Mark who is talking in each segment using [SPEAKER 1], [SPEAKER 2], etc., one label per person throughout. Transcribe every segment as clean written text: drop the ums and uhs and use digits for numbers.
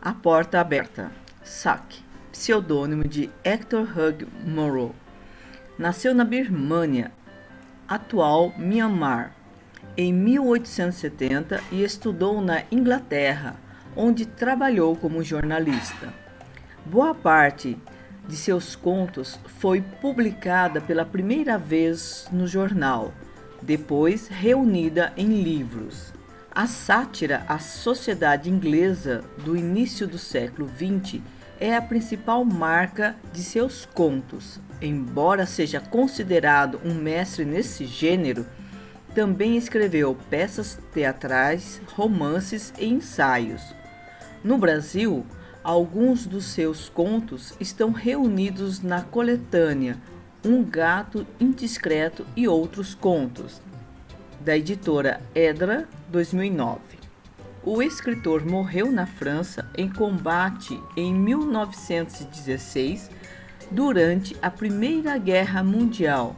[SPEAKER 1] A Porta Aberta, Saque, pseudônimo de Hector Hugh Monroe. Nasceu na Birmânia, atual Myanmar, em 1870 e estudou na Inglaterra, onde trabalhou como jornalista. Boa parte de seus contos foi publicada pela primeira vez no jornal, depois reunida em livros. A sátira à sociedade inglesa do início do século XX é a principal marca de seus contos. Embora seja considerado um mestre nesse gênero, também escreveu peças teatrais, romances e ensaios. No Brasil, alguns dos seus contos estão reunidos na coletânea Um Gato Indiscreto e Outros Contos, da editora Edra, 2009. O escritor morreu na França em combate em 1916, durante a Primeira Guerra Mundial,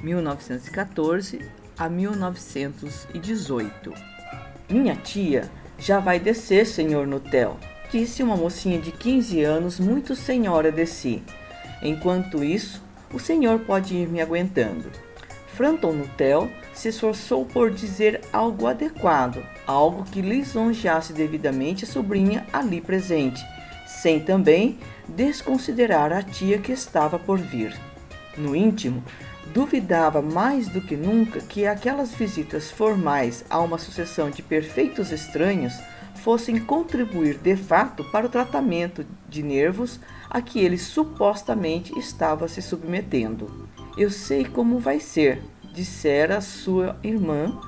[SPEAKER 1] 1914 a 1918. Minha tia já vai descer, senhor Nutel, disse uma mocinha de 15 anos, muito senhora de si. Enquanto isso, o senhor pode ir me aguentando. Frampton Nuttall se esforçou por dizer algo adequado, algo que lisonjeasse devidamente a sobrinha ali presente, sem também desconsiderar a tia que estava por vir. No íntimo, duvidava mais do que nunca que aquelas visitas formais a uma sucessão de perfeitos estranhos fossem contribuir de fato para o tratamento de nervos a que ele supostamente estava se submetendo. Eu sei como vai ser, dissera sua irmã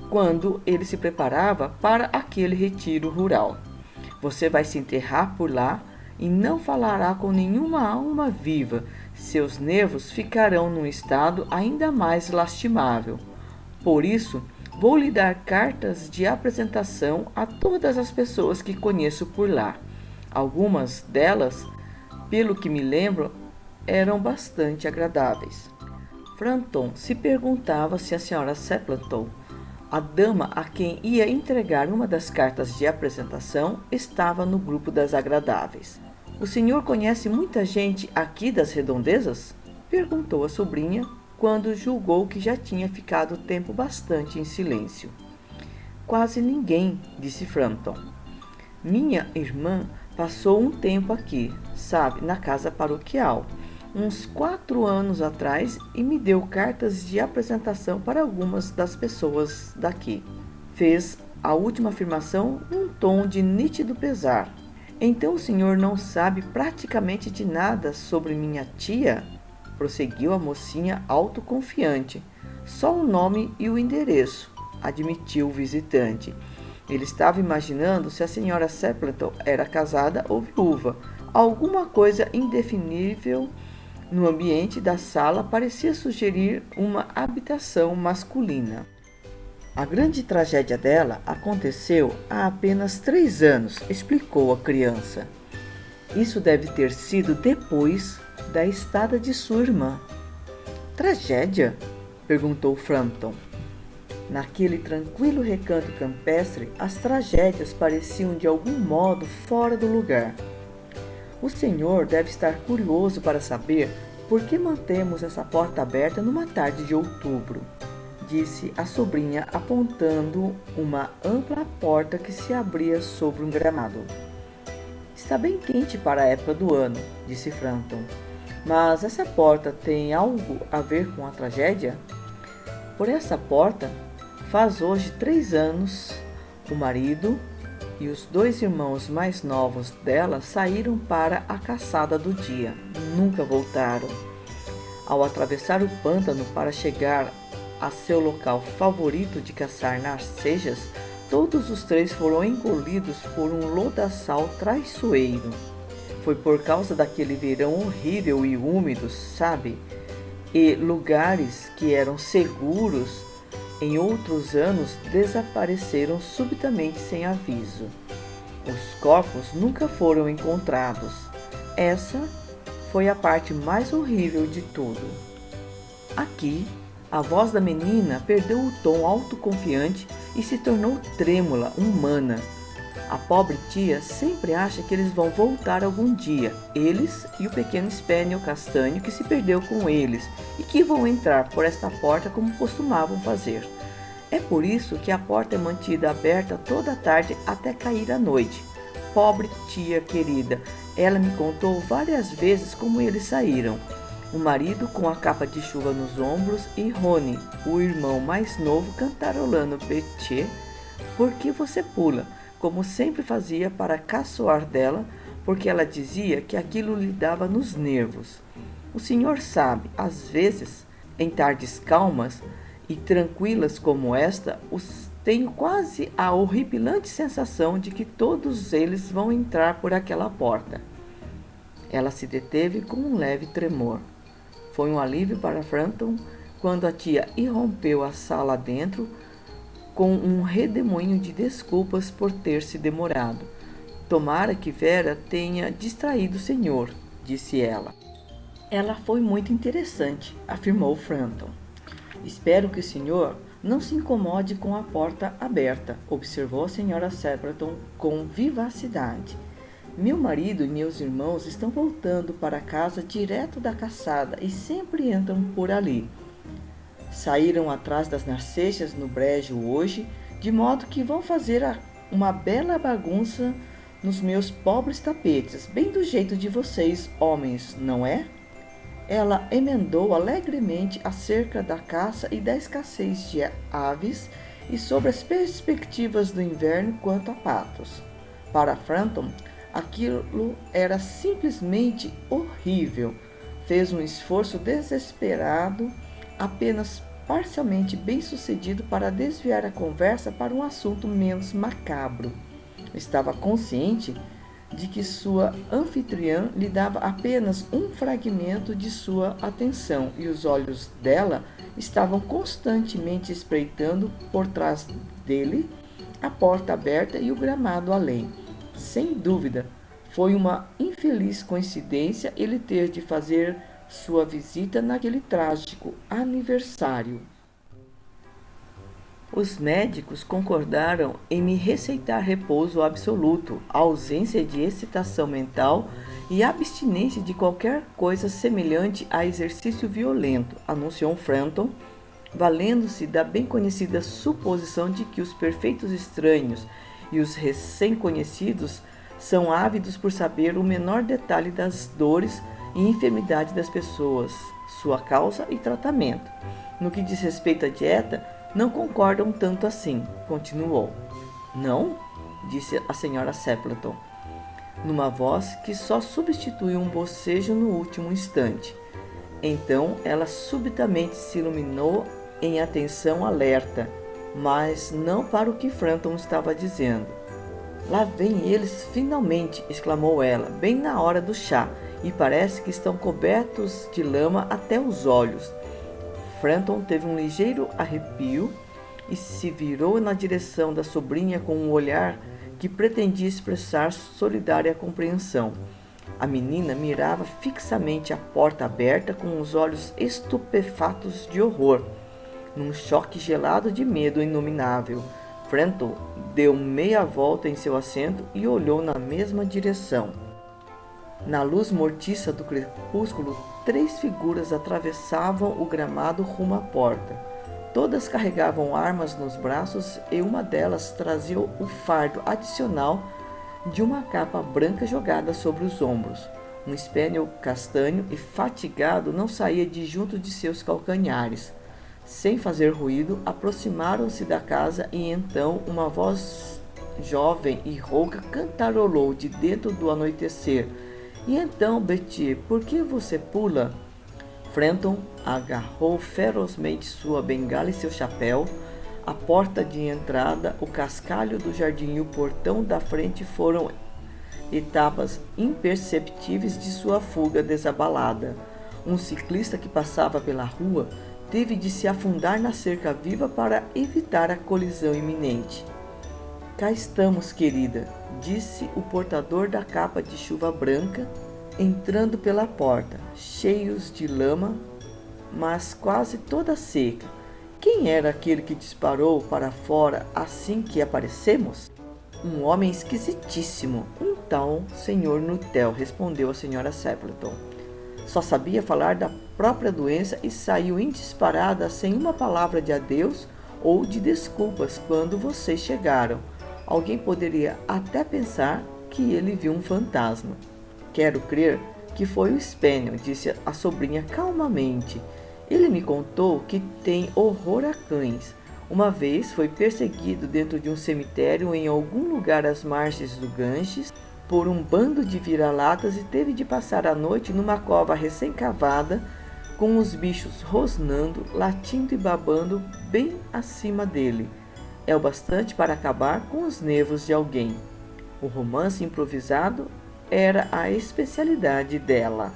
[SPEAKER 1] quando ele se preparava para aquele retiro rural. Você vai se enterrar por lá e não falará com nenhuma alma viva. Seus nervos ficarão num estado ainda mais lastimável. Por isso, vou lhe dar cartas de apresentação a todas as pessoas que conheço por lá. Algumas delas, pelo que me lembro, eram bastante agradáveis. Frampton se perguntava se a senhora Stapleton, a dama a quem ia entregar uma das cartas de apresentação, estava no grupo das agradáveis. O senhor conhece muita gente aqui das redondezas? Perguntou a sobrinha, quando julgou que já tinha ficado tempo bastante em silêncio. Quase ninguém, disse Frampton. Minha irmã passou um tempo aqui, sabe, na casa paroquial, uns 4 anos atrás, e me deu cartas de apresentação para algumas das pessoas daqui. Fez a última afirmação num tom de nítido pesar. Então o senhor não sabe praticamente de nada sobre minha tia? Prosseguiu a mocinha autoconfiante. Só o nome e o endereço, admitiu o visitante. Ele estava imaginando se a senhora Stapleton era casada ou viúva. Alguma coisa indefinível no ambiente da sala parecia sugerir uma habitação masculina. A grande tragédia dela aconteceu há apenas 3 anos, explicou a criança. Isso deve ter sido depois da estada de sua irmã. Tragédia? Perguntou Frampton. Naquele tranquilo recanto campestre, as tragédias pareciam de algum modo fora do lugar. O senhor deve estar curioso para saber por que mantemos essa porta aberta numa tarde de outubro, disse a sobrinha, apontando uma ampla porta que se abria sobre um gramado. Está bem quente para a época do ano, disse Frampton. Mas essa porta tem algo a ver com a tragédia? Por essa porta, faz hoje 3 anos, o marido e os 2 irmãos mais novos dela saíram para a caçada do dia. Nunca voltaram. Ao atravessar o pântano para chegar a seu local favorito de caçar narcejas, todos os 3 foram engolidos por um lodaçal traiçoeiro. Foi por causa daquele verão horrível e úmido, sabe? E lugares que eram seguros em outros anos desapareceram subitamente sem aviso. Os corpos nunca foram encontrados. Essa foi a parte mais horrível de tudo. Aqui, a voz da menina perdeu o tom autoconfiante e se tornou trêmula, humana. A pobre tia sempre acha que eles vão voltar algum dia, eles e o pequeno Spaniel castanho que se perdeu com eles e que vão entrar por esta porta como costumavam fazer. É por isso que a porta é mantida aberta toda a tarde até cair a noite. Pobre tia querida, ela me contou várias vezes como eles saíram. O marido com a capa de chuva nos ombros e Rony, o irmão mais novo, cantarolando Betty, por que você pula? Como sempre fazia para caçoar dela, porque ela dizia que aquilo lhe dava nos nervos. O senhor sabe, às vezes, em tardes calmas e tranquilas como esta, tenho quase a horripilante sensação de que todos eles vão entrar por aquela porta. Ela se deteve com um leve tremor. Foi um alívio para Frampton quando a tia irrompeu a sala dentro com um redemoinho de desculpas por ter se demorado. Tomara que Vera tenha distraído o senhor, disse ela. Ela foi muito interessante, afirmou Frampton. Espero que o senhor não se incomode com a porta aberta, observou a senhora Stapleton com vivacidade. Meu marido e meus irmãos estão voltando para casa direto da caçada e sempre entram por ali. Saíram atrás das narceixas no brejo hoje, de modo que vão fazer uma bela bagunça nos meus pobres tapetes, bem do jeito de vocês, homens, não é? Ela emendou alegremente acerca da caça e da escassez de aves e sobre as perspectivas do inverno quanto a patos. Para Frampton, aquilo era simplesmente horrível. Fez um esforço desesperado, apenas parcialmente bem-sucedido, para desviar a conversa para um assunto menos macabro. Estava consciente de que sua anfitriã lhe dava apenas um fragmento de sua atenção e os olhos dela estavam constantemente espreitando por trás dele a porta aberta e o gramado além. Sem dúvida, foi uma infeliz coincidência ele ter de fazer sua visita naquele trágico aniversário. Os médicos concordaram em me receitar repouso absoluto, ausência de excitação mental e abstinência de qualquer coisa semelhante a exercício violento, anunciou Frampton, valendo-se da bem conhecida suposição de que os perfeitos estranhos e os recém-conhecidos são ávidos por saber o menor detalhe das dores e enfermidades das pessoas, sua causa e tratamento. No que diz respeito à dieta, não concordam tanto assim, continuou. Não? Disse a senhora Stapleton, numa voz que só substituiu um bocejo no último instante. Então ela subitamente se iluminou em atenção alerta, mas não para o que Frampton estava dizendo. Lá vêm eles finalmente, exclamou ela, bem na hora do chá, e parece que estão cobertos de lama até os olhos. Frampton teve um ligeiro arrepio e se virou na direção da sobrinha com um olhar que pretendia expressar solidária compreensão. A menina mirava fixamente a porta aberta com os olhos estupefatos de horror, num choque gelado de medo inominável. Frampton deu meia volta em seu assento e olhou na mesma direção. Na luz mortiça do crepúsculo, 3 figuras atravessavam o gramado rumo à porta. Todas carregavam armas nos braços e uma delas trazia o fardo adicional de uma capa branca jogada sobre os ombros. Um spaniel castanho e fatigado não saía de junto de seus calcanhares. Sem fazer ruído, aproximaram-se da casa e então uma voz jovem e rouca cantarolou de dentro do anoitecer. E então, Betty, por que você pula? Frampton agarrou ferozmente sua bengala e seu chapéu. A porta de entrada, o cascalho do jardim e o portão da frente foram etapas imperceptíveis de sua fuga desabalada. Um ciclista que passava pela rua teve de se afundar na cerca viva para evitar a colisão iminente. Cá estamos, querida, disse o portador da capa de chuva branca, entrando pela porta, cheios de lama, mas quase toda seca. Quem era aquele que disparou para fora assim que aparecemos? Um homem esquisitíssimo, um tal Sr. Nuttall, respondeu a Sra. Stapleton. Só sabia falar da própria doença e saiu em disparada sem uma palavra de adeus ou de desculpas quando vocês chegaram. Alguém poderia até pensar que ele viu um fantasma. Quero crer que foi o Spaniel, disse a sobrinha calmamente. Ele me contou que tem horror a cães. Uma vez foi perseguido dentro de um cemitério em algum lugar às margens do Ganges por um bando de vira-latas e teve de passar a noite numa cova recém-cavada com os bichos rosnando, latindo e babando bem acima dele. É o bastante para acabar com os nervos de alguém. O romance improvisado era a especialidade dela.